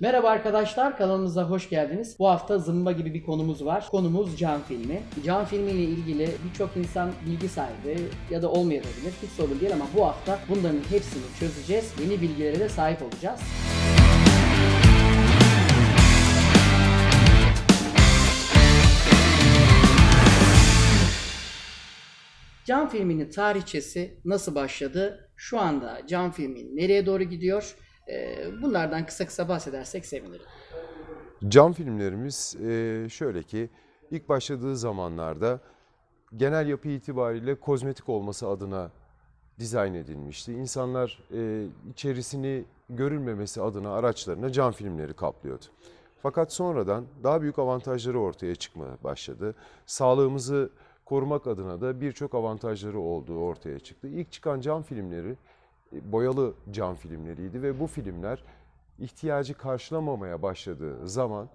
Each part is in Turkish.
Merhaba arkadaşlar, kanalımıza hoş geldiniz. Bu hafta zımba gibi bir konumuz var. Konumuz cam filmi. Cam filmiyle ilgili birçok insan bilgi sahibi ya da olmayabilir. Hiç sorun değil ama bu hafta bunların hepsini çözeceğiz. Yeni bilgilere de sahip olacağız. Cam filminin tarihçesi nasıl başladı? Şu anda cam filmi nereye doğru gidiyor? Bunlardan kısa kısa bahsedersek sevinirim. Cam filmlerimiz şöyle ki ilk başladığı zamanlarda genel yapı itibariyle kozmetik olması adına dizayn edilmişti. İnsanlar içerisini görülmemesi adına araçlarına cam filmleri kaplıyordu. Fakat sonradan daha büyük avantajları ortaya çıkmaya başladı. Sağlığımızı korumak adına da birçok avantajları olduğu ortaya çıktı. İlk çıkan cam filmleri boyalı cam filmleriydi ve bu filmler ihtiyacı karşılamamaya başladığı zaman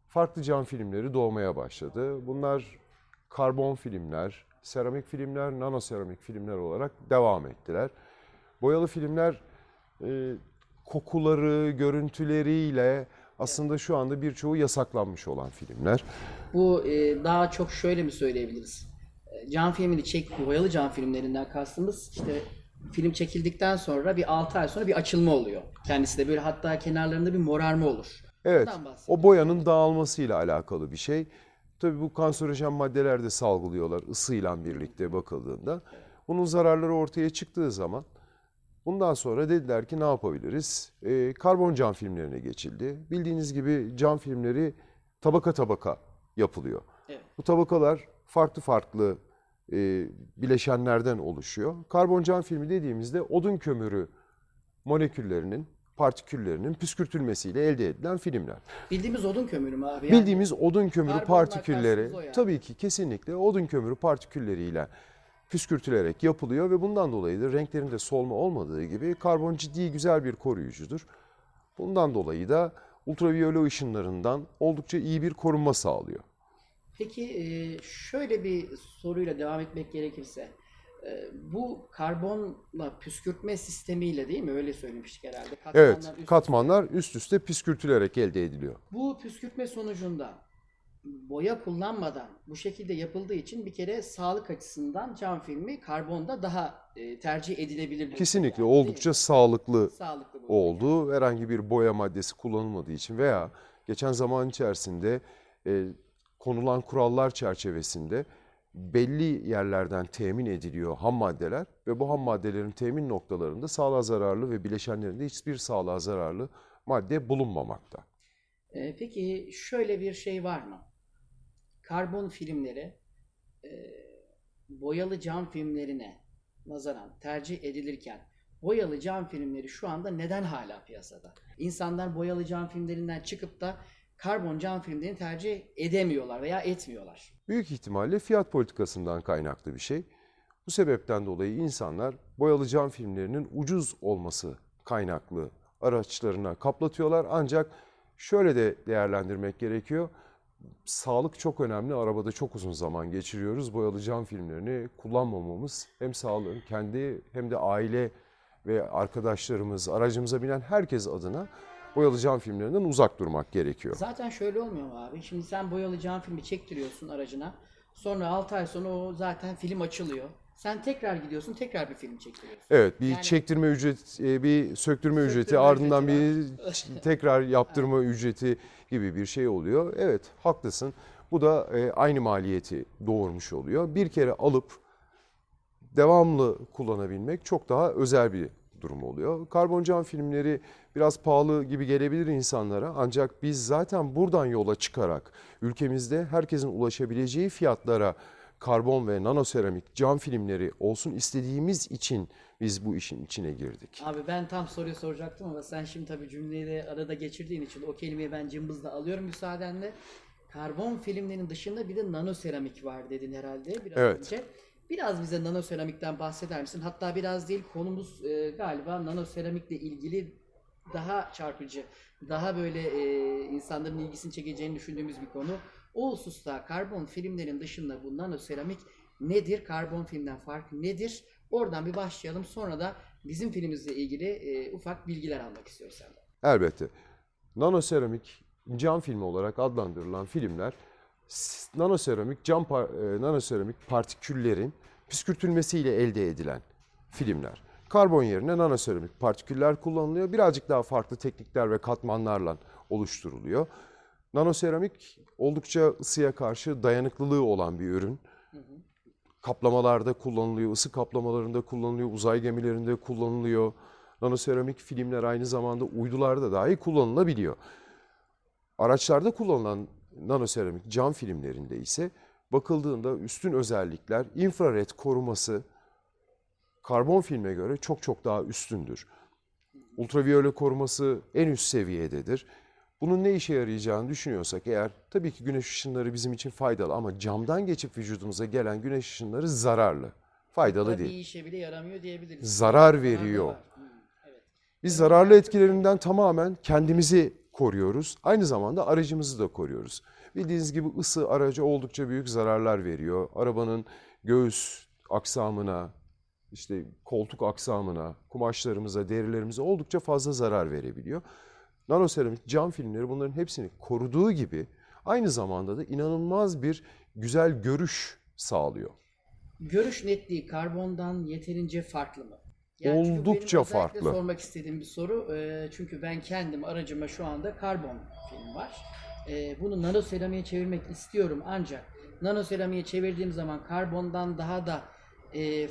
farklı cam filmleri doğmaya başladı. Bunlar karbon filmler, seramik filmler, nano seramik filmler olarak devam ettiler. Boyalı filmler kokuları, görüntüleriyle aslında şu anda birçoğu yasaklanmış olan filmler. Bu daha çok şöyle mi söyleyebiliriz? Cam filmini boyalı cam filmlerinden kastımız işte film çekildikten sonra bir 6 ay sonra bir açılma oluyor. Kendisi de böyle hatta kenarlarında bir morarma olur. Evet, Bundan o boyanın dağılmasıyla alakalı bir şey. Tabii bu kanserojen maddeler de salgılıyorlar ısıyla birlikte bakıldığında. Bunun zararları ortaya çıktığı zaman bundan sonra dediler ki ne yapabiliriz? Karbon cam filmlerine geçildi. Bildiğiniz gibi cam filmleri tabaka tabaka yapılıyor. Evet. Bu tabakalar farklı farklı bileşenlerden oluşuyor. Karbon cam filmi dediğimizde odun kömürü moleküllerinin, partiküllerinin püskürtülmesiyle elde edilen filmler. Bildiğimiz odun kömürü mü abi? Bildiğimiz odun kömürü karbonla partikülleri kastımız o yani. tabii ki kesinlikle odun kömürü partikülleriyle püskürtülerek yapılıyor ve bundan dolayı da renklerinde solma olmadığı gibi karbon ciddi güzel bir koruyucudur. Bundan dolayı da ultraviyole ışınlarından oldukça iyi bir korunma sağlıyor. Peki şöyle bir soruyla devam etmek gerekirse bu karbonla püskürtme sistemiyle değil mi? Öyle söylemiştik herhalde. Evet, Katmanlar üst katmanlar üst üste püskürtülerek elde ediliyor. Bu püskürtme sonucunda boya kullanmadan bu şekilde yapıldığı için bir kere sağlık açısından cam filmi karbonda daha tercih edilebilir bir Kesinlikle boya, değil oldukça mi? sağlıklı Sağlıklı bu. oldu. Herhangi bir boya maddesi kullanılmadığı için veya geçen zaman içerisinde konulan kurallar çerçevesinde belli yerlerden temin ediliyor ham maddeler ve bu ham maddelerin temin noktalarında sağlığa zararlı ve bileşenlerinde hiçbir sağlığa zararlı madde bulunmamakta. Peki şöyle bir şey var mı? Karbon filmleri e, boyalı cam filmlerine nazaran tercih edilirken boyalı cam filmleri şu anda neden hala piyasada? İnsanlar boyalı cam filmlerinden çıkıp da karbon cam filmlerini tercih edemiyorlar veya etmiyorlar. Büyük ihtimalle fiyat politikasından kaynaklı bir şey. Bu sebepten dolayı insanlar boyalı cam filmlerinin ucuz olması kaynaklı araçlarına kaplatıyorlar. Ancak şöyle de değerlendirmek gerekiyor. Sağlık çok önemli. Arabada çok uzun zaman geçiriyoruz. Boyalı cam filmlerini kullanmamamız hem sağlığın kendi hem de aile ve arkadaşlarımız, aracımıza binen herkes adına boyalı cam filmlerinden uzak durmak gerekiyor. Zaten şöyle olmuyor mu abi? Şimdi sen boyalı cam filmi çektiriyorsun aracına. Sonra 6 ay sonra o zaten film açılıyor. Sen tekrar gidiyorsun, tekrar bir film çektiriyorsun. Evet, bir Yani çektirme ücreti, bir söktürme ücreti, söktürme ardından ücreti bir tekrar yaptırma ücreti gibi bir şey oluyor. Evet, haklısın. Bu da aynı maliyeti doğurmuş oluyor. Bir kere alıp devamlı kullanabilmek çok daha özel bir durum oluyor. Karbon cam filmleri biraz pahalı gibi gelebilir insanlara ancak biz zaten buradan yola çıkarak ülkemizde herkesin ulaşabileceği fiyatlara karbon ve nanoseramik cam filmleri olsun istediğimiz için biz bu işin içine girdik. abi ben tam soruyu soracaktım ama sen şimdi tabii cümleyi de arada geçirdiğin için o kelimeyi ben cımbızla alıyorum müsaadenle. Karbon filmlerinin dışında bir de nano seramik var dedin herhalde biraz Evet. önce. Biraz bize nano seramikten bahseder misin? Hatta biraz değil konumuz galiba nano seramikle ilgili daha çarpıcı, daha böyle insanların ilgisini çekeceğini düşündüğümüz bir konu. O hususta karbon filmlerin dışında bu nano seramik nedir? Karbon filmden farkı nedir? Oradan bir başlayalım. Sonra da bizim filmimizle ilgili ufak bilgiler almak istiyoruz senden. Elbette. nanoseramik cam filmi olarak adlandırılan filmler nanoseramik partiküllerin püskürtülmesiyle elde edilen filmler. Karbon yerine nanoseramik partiküller kullanılıyor. Birazcık daha farklı teknikler ve katmanlarla oluşturuluyor. Nanoseramik oldukça ısıya karşı dayanıklılığı olan bir ürün. Kaplamalarda kullanılıyor, ısı kaplamalarında kullanılıyor, uzay gemilerinde kullanılıyor. Nanoseramik filmler aynı zamanda uydularda dahi kullanılabiliyor. Araçlarda kullanılan nanoseramik cam filmlerinde ise bakıldığında üstün özellikler, infrared koruması karbon filme göre çok çok daha üstündür. Ultraviyole koruması en üst seviyededir. Bunun ne işe yarayacağını düşünüyorsak eğer, tabii ki güneş ışınları bizim için faydalı ama camdan geçip vücudumuza gelen güneş ışınları zararlı, faydalı Hatta değil. bir işe bile yaramıyor diyebiliriz. Zarar veriyor. Evet. Biz zararlı etkilerinden tamamen kendimizi koruyoruz. Aynı zamanda aracımızı da koruyoruz. Bildiğiniz gibi ısı araca oldukça büyük zararlar veriyor. Arabanın göğüs aksamına, işte koltuk aksamına, kumaşlarımıza, derilerimize oldukça fazla zarar verebiliyor. Nanoseramik cam filmleri bunların hepsini koruduğu gibi aynı zamanda da inanılmaz bir güzel görüş sağlıyor. Görüş netliği karbondan yeterince farklı mı? Çünkü Oldukça benim özellikle farklı. sormak istediğim bir soru. Çünkü ben kendim aracıma şu anda karbon film var. Bunu nanoseramiğe çevirmek istiyorum ancak nanoseramiğe çevirdiğim zaman karbondan daha da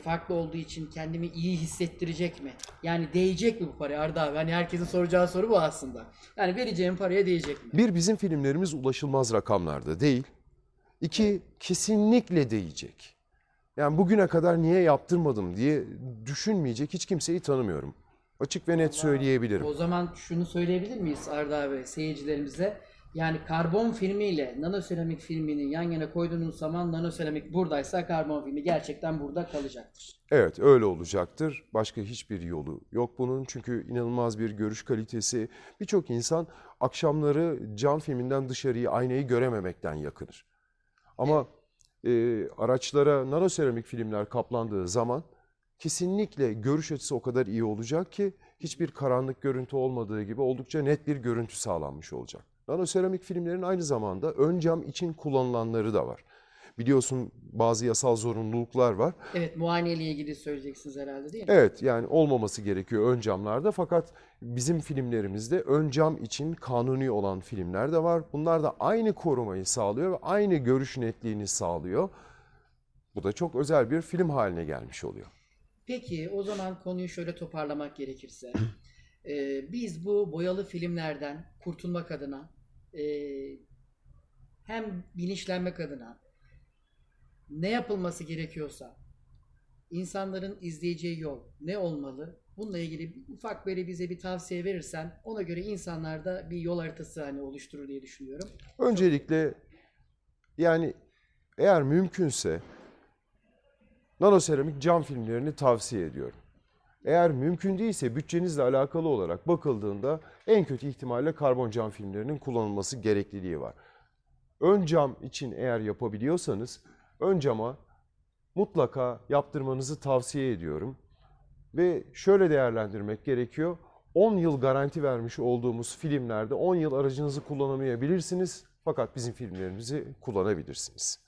farklı olduğu için kendimi iyi hissettirecek mi? Yani değecek mi bu paraya Arda abi? Hani herkesin soracağı soru bu aslında. Yani vereceğim paraya değecek mi? Bir, bizim filmlerimiz ulaşılmaz rakamlarda değil. İki, kesinlikle değecek. Yani bugüne kadar niye yaptırmadım diye düşünmeyecek hiç kimseyi tanımıyorum. Açık ve net söyleyebilirim. O zaman şunu söyleyebilir miyiz Arda abi seyircilerimize? Yani karbon filmiyle nanoseramik filmini yan yana koyduğunuz zaman nanoseramik buradaysa karbon filmi gerçekten burada kalacaktır. Evet, öyle olacaktır. Başka hiçbir yolu yok bunun. Çünkü inanılmaz bir görüş kalitesi. Birçok insan akşamları cam filminden dışarıyı, aynayı görememekten yakınır. Ama araçlara nanoseramik filmler kaplandığı zaman kesinlikle görüş açısı o kadar iyi olacak ki hiçbir karanlık görüntü olmadığı gibi oldukça net bir görüntü sağlanmış olacak. Nanoseramik filmlerin aynı zamanda ön cam için kullanılanları da var. Biliyorsun bazı yasal zorunluluklar var. Evet, muayeneyle ilgili söyleyeceksiniz herhalde değil mi? Evet, yani olmaması gerekiyor ön camlarda, fakat bizim filmlerimizde ön cam için kanuni olan filmler de var. Bunlar da aynı korumayı sağlıyor ve aynı görüş netliğini sağlıyor. Bu da çok özel bir film haline gelmiş oluyor. Peki o zaman konuyu şöyle toparlamak gerekirse biz bu boyalı filmlerden kurtulmak adına hem bilinçlenmek adına ne yapılması gerekiyorsa insanların izleyeceği yol ne olmalı? Bununla ilgili ufak böyle bize bir tavsiye verirsen ona göre insanlar da bir yol haritası hani oluşturur diye düşünüyorum. Öncelikle yani eğer mümkünse nanoseramik cam filmlerini tavsiye ediyorum. Eğer mümkün değilse bütçenizle alakalı olarak bakıldığında en kötü ihtimalle karbon cam filmlerinin kullanılması gerekliliği var. Ön cam için eğer yapabiliyorsanız ön cama mutlaka yaptırmanızı tavsiye ediyorum. Ve şöyle değerlendirmek gerekiyor. 10 yıl garanti vermiş olduğumuz filmlerde 10 yıl aracınızı kullanamayabilirsiniz. Fakat bizim filmlerimizi kullanabilirsiniz.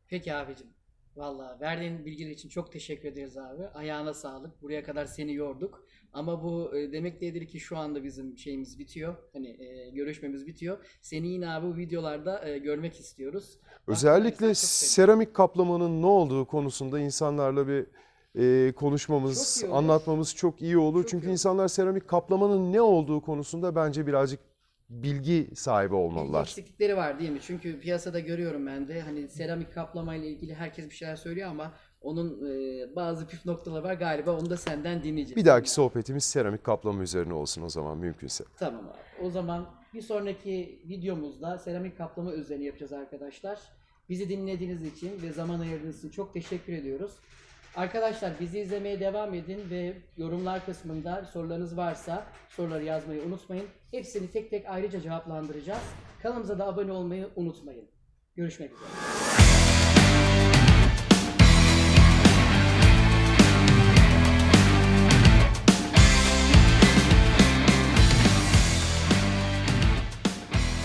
Peki abicim. Valla verdiğin bilgiler için çok teşekkür ederiz abi. Ayağına sağlık. Buraya kadar seni yorduk. Ama bu demek değildir ki şu anda bizim şeyimiz bitiyor. Hani görüşmemiz bitiyor. Seni yine abi bu videolarda görmek istiyoruz. Özellikle seramik kaplamanın ne olduğu konusunda insanlarla bir konuşmamız, anlatmamız çok iyi olur. Çünkü insanlar seramik kaplamanın ne olduğu konusunda bence birazcık bilgi sahibi olmalılar. Bilgi eksiklikleri var değil mi? Çünkü piyasada görüyorum ben de hani seramik kaplama ile ilgili herkes bir şeyler söylüyor ama onun bazı püf noktaları var galiba onu da senden dinleyeceğiz. Bir dahaki sohbetimiz seramik kaplama üzerine olsun o zaman mümkünse. Tamam abi. O zaman bir sonraki videomuzda seramik kaplama üzerine yapacağız arkadaşlar. Bizi dinlediğiniz için ve zaman ayırdığınız için çok teşekkür ediyoruz. Arkadaşlar bizi izlemeye devam edin ve yorumlar kısmında sorularınız varsa soruları yazmayı unutmayın. Hepsini tek tek ayrıca cevaplandıracağız. Kanalımıza da abone olmayı unutmayın. Görüşmek üzere.